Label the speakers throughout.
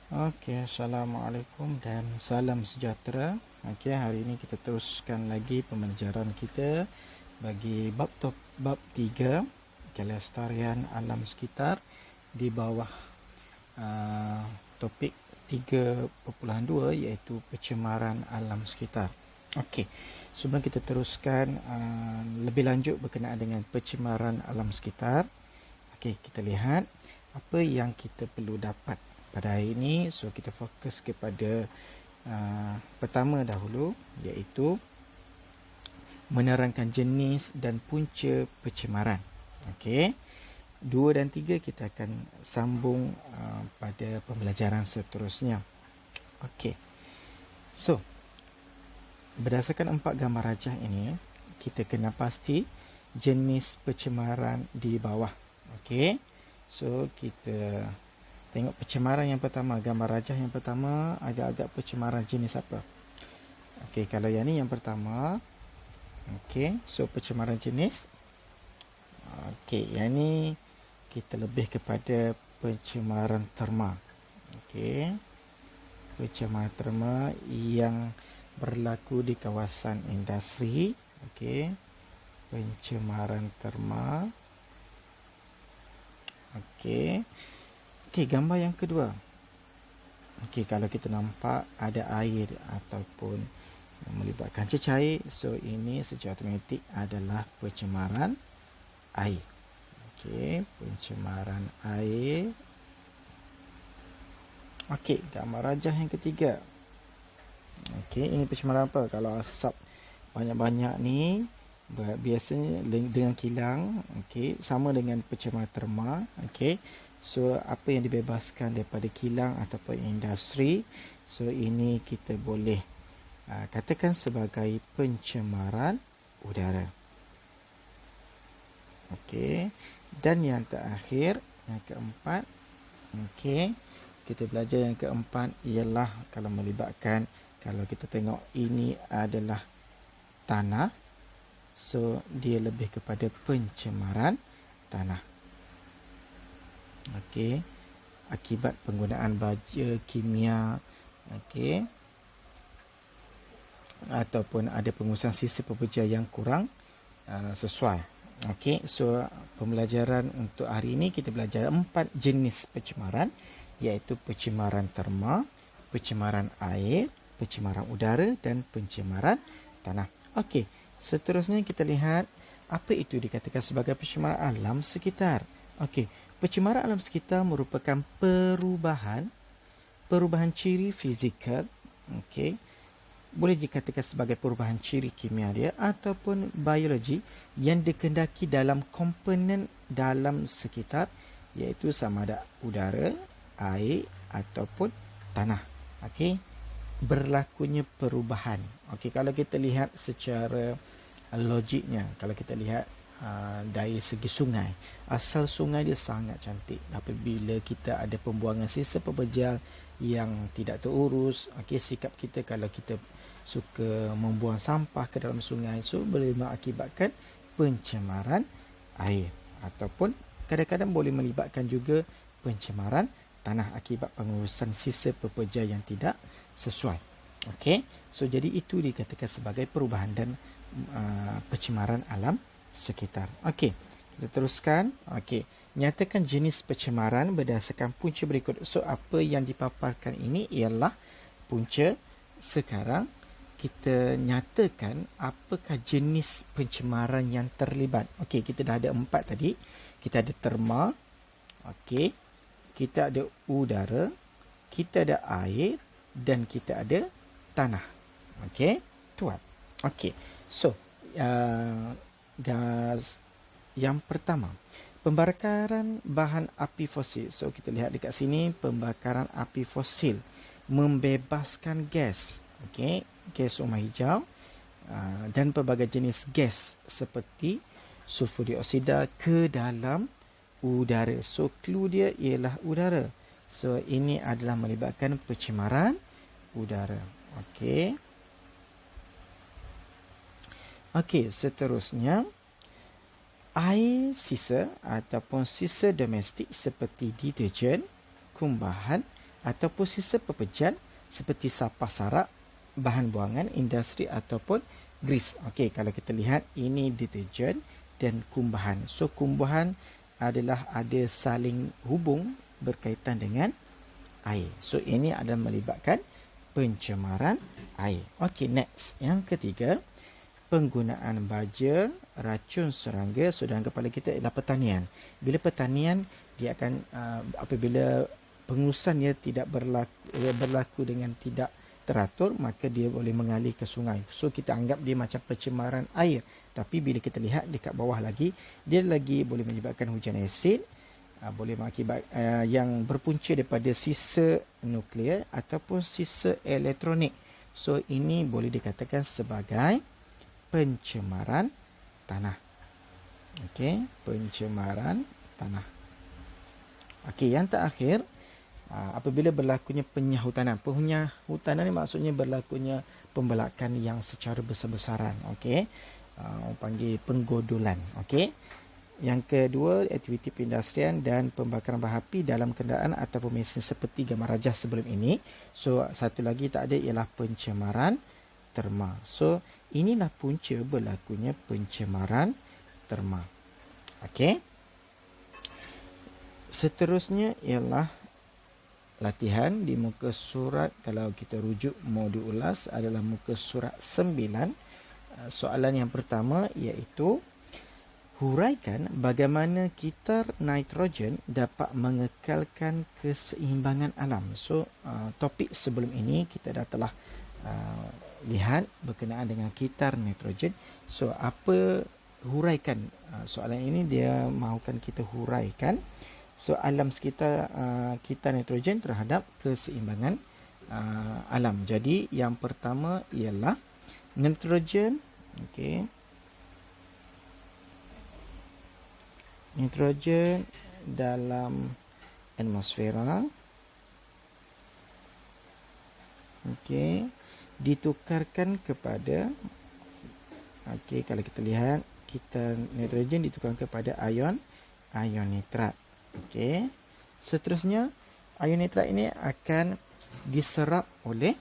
Speaker 1: Okey, Assalamualaikum dan salam sejahtera. Okey, hari ini kita teruskan lagi pembelajaran kita bagi bab 3 kelestarian alam sekitar di bawah topik 3.2 iaitu pencemaran alam sekitar. Okey, sebelum kita teruskan lebih lanjut berkenaan dengan pencemaran alam sekitar, okey, kita lihat apa yang kita perlu dapat pada hari ini. So kita fokus kepada pertama dahulu, iaitu menerangkan jenis dan punca pencemaran. Okey, 2 dan 3 kita akan sambung pada pembelajaran seterusnya. Okey, so berdasarkan 4 gambar rajah ini, kita kena pasti jenis pencemaran di bawah. Okey, so kita tengok pencemaran yang pertama, gambar rajah yang pertama, agak-agak pencemaran jenis apa? Okey, kalau yang ni yang pertama. Okey, so pencemaran jenis. Okey, yang ni kita lebih kepada pencemaran terma. Okey, pencemaran terma yang berlaku di kawasan industri. Okey, pencemaran terma. Okey. Okey, gambar yang kedua. Okey, kalau kita nampak ada air ataupun melibatkan cecair, so ini secara automatik adalah pencemaran air. Okey, pencemaran air. Okey, gambar rajah yang ketiga. Okey, ini pencemaran apa? Kalau asap banyak-banyak ni, biasanya dengan kilang, okey, sama dengan pencemaran terma. Okey, so apa yang dibebaskan daripada kilang ataupun industri, so ini kita boleh katakan sebagai pencemaran udara. Okey, dan yang terakhir, yang keempat, okey, kita belajar yang keempat ialah kalau melibatkan, kalau kita tengok ini adalah tanah, so dia lebih kepada pencemaran tanah. Okey, akibat penggunaan baja kimia, okey, ataupun ada pengurusan sisa pekerja yang kurang sesuai. Okey, so pembelajaran untuk hari ini kita belajar 4 jenis pencemaran, iaitu pencemaran terma, pencemaran air, pencemaran udara dan pencemaran tanah. Okey, seterusnya kita lihat apa itu dikatakan sebagai pencemaran alam sekitar. Okey, pencemaran alam sekitar merupakan perubahan ciri fizikal, okey, boleh dikatakan sebagai perubahan ciri kimia dia ataupun biologi yang dikehendaki dalam komponen dalam sekitar, iaitu sama ada udara, air ataupun tanah. Okey, berlakunya perubahan. Okey, kalau kita lihat secara logiknya, kalau kita lihat dari segi sungai, asal sungai dia sangat cantik. Apabila kita ada pembuangan sisa pekerja yang tidak terurus, okey, sikap kita kalau kita suka membuang sampah ke dalam sungai, so boleh mengakibatkan pencemaran air ataupun kadang-kadang boleh melibatkan juga pencemaran tanah akibat pengurusan sisa pekerja yang tidak sesuai. Okey, so jadi itu dikatakan sebagai perubahan dan pencemaran alam sekitar. Okey, kita teruskan. Okey, nyatakan jenis pencemaran berdasarkan punca berikut. So apa yang dipaparkan ini ialah punca. Sekarang kita nyatakan apakah jenis pencemaran yang terlibat. Okey, kita dah ada 4 tadi. Kita ada terma, okey, kita ada udara, kita ada air dan kita ada tanah. Okey, tuan. Okey, so yang pertama, pembakaran bahan api fosil. So kita lihat dekat sini, pembakaran api fosil membebaskan gas, okey, gas rumah hijau dan pelbagai jenis gas seperti sulfur dioksida ke dalam udara. So clue dia ialah udara. So ini adalah melibatkan pencemaran udara. Okey. Okey, seterusnya air sisa ataupun sisa domestik seperti deterjen, kumbahan ataupun sisa pepejan seperti sampah sarak, bahan buangan industri ataupun grease. Okey, kalau kita lihat ini deterjen dan kumbahan. So kumbahan adalah ada saling hubung berkaitan dengan air. So ini adalah melibatkan pencemaran air. Okey, next. Yang ketiga, penggunaan baja, racun serangga. So dalam kepala kita ialah pertanian. Bila pertanian, dia akan apabila pengurusan dia tidak berlaku dengan tidak teratur, maka dia boleh mengalir ke sungai. So kita anggap dia macam pencemaran air. Tapi bila kita lihat dekat bawah lagi, dia lagi boleh menyebabkan hujan asid, boleh mengakibat yang berpunca daripada sisa nuklear ataupun sisa elektronik. So ini boleh dikatakan sebagai pencemaran tanah. Okey, pencemaran tanah. Okey, yang terakhir, apabila berlakunya penyahutanan. Penyahutanan ni maksudnya berlakunya pembelakan yang secara besar-besaran. Okey, orang panggil penggodolan. Okey. Yang kedua, aktiviti perindustrian dan pembakaran bahan api dalam kenderaan ataupun mesin seperti gambar rajah sebelum ini. So satu lagi tak ada ialah pencemaran terma. So inilah punca berlakunya pencemaran terma. Okey. Seterusnya ialah latihan di muka surat. Kalau kita rujuk modul ulas adalah muka surat 9. Soalan yang pertama iaitu huraikan bagaimana gitar nitrogen dapat mengekalkan keseimbangan alam. So topik sebelum ini kita dah telah lihat berkenaan dengan gitar nitrogen. So apa huraikan? Soalan ini dia mahukan kita huraikan alam sekitar kita nitrogen terhadap keseimbangan alam. Jadi yang pertama ialah nitrogen. Okey. Nitrogen dalam atmosfera. Okey, ditukarkan kepada kalau kita lihat kita nitrogen ditukarkan kepada ion nitrat. Okey. Seterusnya ion nitrat ini akan diserap oleh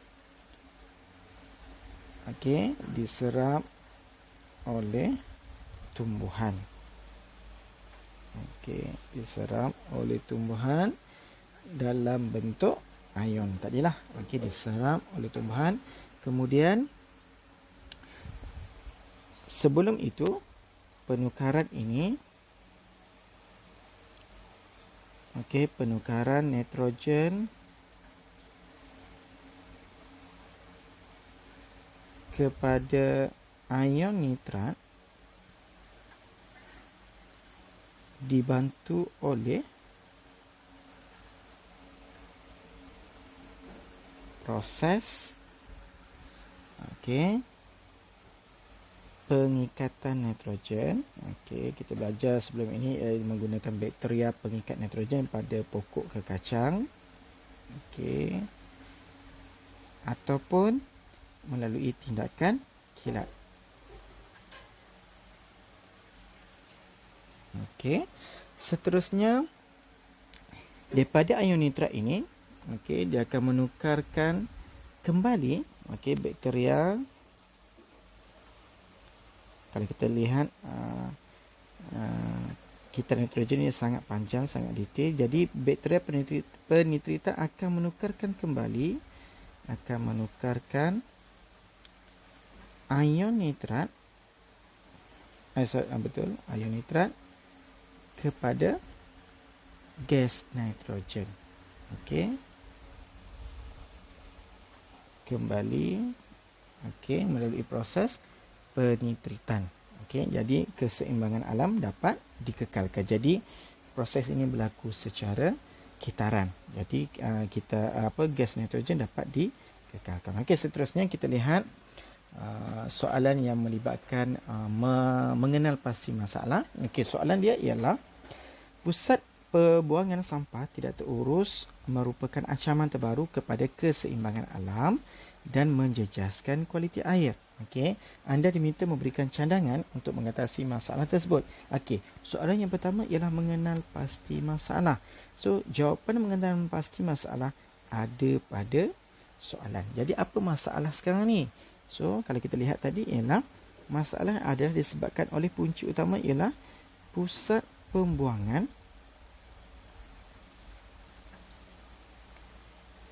Speaker 1: tumbuhan. Diserap oleh tumbuhan dalam bentuk ion tadilah. Diserap oleh tumbuhan. Kemudian sebelum itu penukaran ini penukaran nitrogen kepada ion nitrat dibantu oleh proses pengikatan nitrogen. Kita belajar sebelum ini menggunakan bakteria pengikat nitrogen pada pokok ke kacang. Ataupun melalui tindakan kilat. Seterusnya daripada ion nitrat ini, dia akan menukarkan kembali bakteria. Kalau kita lihat gitar nitrogen ini sangat panjang, sangat detail. Jadi bakteria penitrita akan menukarkan kembali, ion nitrat ion nitrat kepada gas nitrogen. Kembali melalui proses penitritan. Jadi keseimbangan alam dapat dikekalkan. Jadi proses ini berlaku secara kitaran. Jadi gas nitrogen dapat dikekalkan. Seterusnya kita lihat soalan yang melibatkan mengenal pasti masalah. Soalan dia ialah pusat pembuangan sampah tidak terurus merupakan ancaman terbaru kepada keseimbangan alam dan menjejaskan kualiti air. Anda diminta memberikan cadangan untuk mengatasi masalah tersebut. Soalan yang pertama ialah mengenal pasti masalah. So jawapan mengenal pasti masalah ada pada soalan. Jadi apa masalah sekarang ni? So kalau kita lihat tadi ialah masalah adalah disebabkan oleh punca utama ialah pusat pembuangan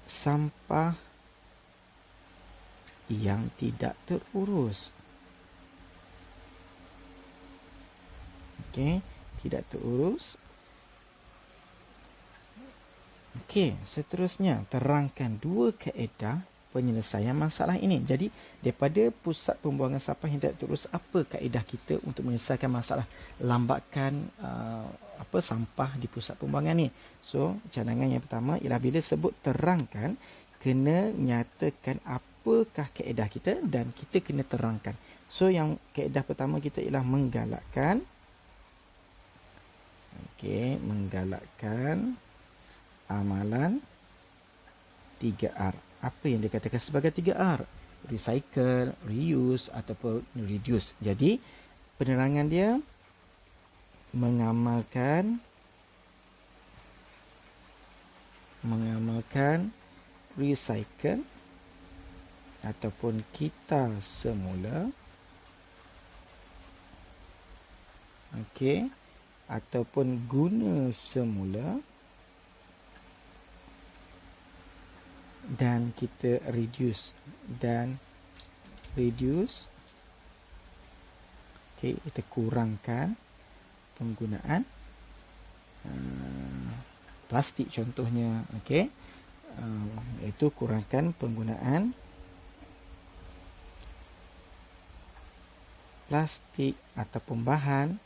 Speaker 1: sampah yang tidak terurus. Okey, tidak terurus. Okey, seterusnya terangkan dua kaedah penyelesaian masalah ini. Jadi, daripada pusat pembuangan sampah yang tidak terurus, apa kaedah kita untuk menyelesaikan masalah lambakan sampah di pusat pembuangan ni? So, cadangan yang pertama ialah bila sebut terangkan, kena nyatakan apakah kaedah kita dan kita kena terangkan. So, yang kaedah pertama kita ialah menggalakkan. Okey, menggalakkan amalan 3R. Apa yang dikatakan sebagai 3R? Recycle, reuse ataupun reduce. Jadi, penerangan dia mengamalkan recycle ataupun kita semula. Okey, ataupun guna semula. Dan kita reduce. Okey, kita kurangkan penggunaan plastik contohnya. Okey, iaitu kurangkan penggunaan plastik ataupun bahan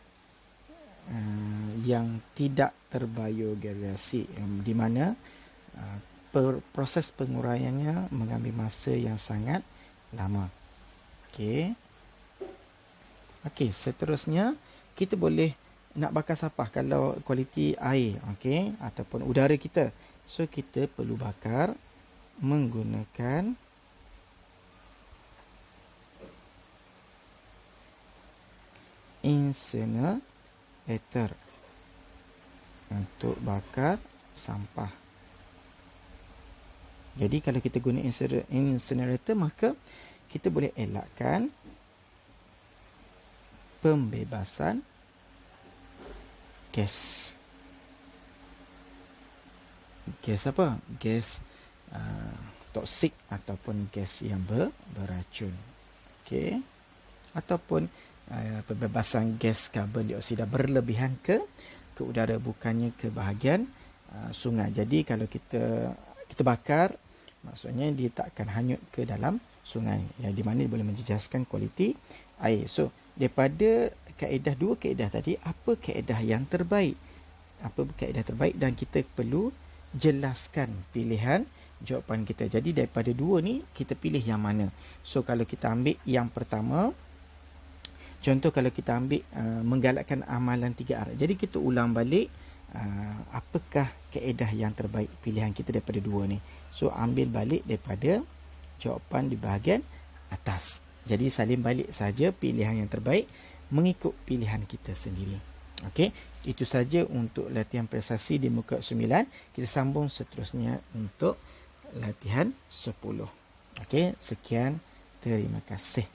Speaker 1: yang tidak terbiodegrasi, di mana proses penguraiannya mengambil masa yang sangat lama. Okey, seterusnya kita boleh nak bakar sampah kalau kualiti air, okey, ataupun udara kita. So kita perlu bakar menggunakan incinerator untuk bakar sampah. Jadi kalau kita guna incinerator, maka kita boleh elakkan pembebasan gas. Gas apa? Gas toksik ataupun gas yang beracun. Okey. Ataupun pembebasan gas karbon dioksida berlebihan ke udara, bukannya ke bahagian sungai. Jadi kalau kita bakar, maksudnya dia tak akan hanyut ke dalam sungai, yang di mana dia boleh menjejaskan kualiti air. So, daripada dua kaedah tadi, apa kaedah yang terbaik? Apa kaedah terbaik? Dan kita perlu jelaskan pilihan jawapan kita. Jadi, daripada dua ni, kita pilih yang mana? So, kalau kita ambil yang pertama, contoh kalau kita ambil menggalakkan amalan 3R. Jadi, kita ulang balik apakah kaedah yang terbaik pilihan kita daripada dua ni. So ambil balik daripada jawapan di bahagian atas. Jadi salin balik saja pilihan yang terbaik mengikut pilihan kita sendiri. Okey, itu saja untuk latihan prestasi di muka 9. Kita sambung seterusnya untuk latihan 10. Okey, sekian, terima kasih.